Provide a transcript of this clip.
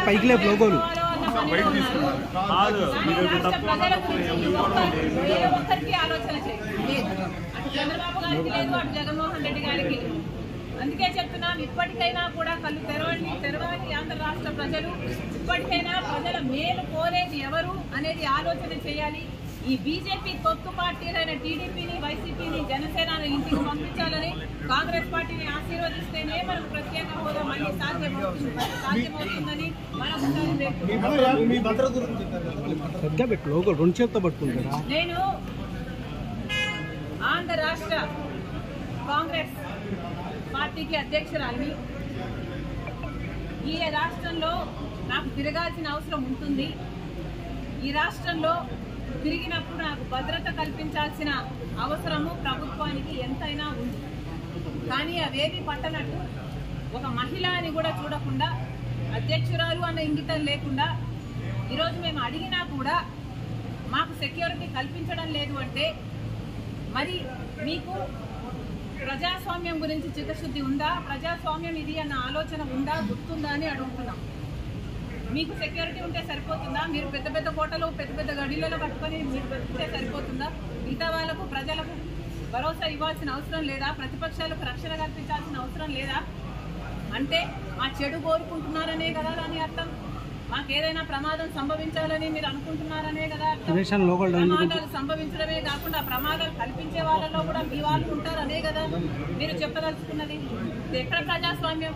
పైకి లేపు లోగోలు చంద్రబాబు గారికి లేదు, అటు జగన్మోహన్ రెడ్డి గారికి. అందుకే చెప్తున్నాం, ఇప్పటికైనా కూడా కళ్ళు తెరవాలి ఆంధ్ర రాష్ట్ర ప్రజలు. ఇప్పటికైనా ప్రజల మేలు కోరేది ఎవరు అనేది ఆలోచన చేయాలి. ఈ బీజేపీ తొత్తు పార్టీలైన టీడీపీని, వైసీపీని, జనసేనని ఇంటికి పంపించాలని, కాంగ్రెస్ పార్టీని ఆశీర్వదిస్తేనే మనకు ప్రత్యేక హోదా మళ్ళీ సాధ్యమవుతుందని నేను ఆంధ్ర రాష్ట్ర కాంగ్రెస్ పార్టీకి అధ్యక్షురాలిని. ఈ రాష్ట్రంలో నాకు తిరగాల్సిన అవసరం ఉంటుంది. ఈ రాష్ట్రంలో తిరిగినప్పుడు నాకు భద్రత కల్పించాల్సిన అవసరము ప్రభుత్వానికి ఎంతైనా ఉంది. కానీ అవేవి పట్టనట్టు ఒక మహిళ అని కూడా చూడకుండా, అధ్యక్షురాలు అన్న ఇంగితం లేకుండా ఈరోజు మేము అడిగినా కూడా మాకు సెక్యూరిటీ కల్పించడం లేదు అంటే మరి మీకు ప్రజాస్వామ్యం గురించి చిత్తశుద్ధి ఉందా? ప్రజాస్వామ్యం ఇది అన్న ఆలోచన ఉందా, గుర్తుందా అని అడుగుతున్నాం. మీకు సెక్యూరిటీ ఉంటే సరిపోతుందా? మీరు పెద్ద పెద్ద కోటలు, పెద్ద పెద్ద గడిలలో కట్టుకొని మీరు బతికితే సరిపోతుందా? మిగతా వాళ్ళకు, ప్రజలకు భరోసా ఇవ్వాల్సిన అవసరం లేదా? ప్రతిపక్షాలకు రక్షణ కల్పించాల్సిన అవసరం లేదా? అంటే మా చెడు కోరుకుంటున్నారనే కదా దాని అర్థం. మాకేదైనా ప్రమాదం సంభవించాలని మీరు అనుకుంటున్నారనే కదా అర్థం. ప్రమాదాలు సంభవించడమే కాకుండా ప్రమాదాలు కల్పించే వాళ్ళలో కూడా మీ వాళ్ళు ఉంటారనే కదా మీరు చెప్పదలుచుకున్నది. ఎక్కడ ప్రజాస్వామ్యం?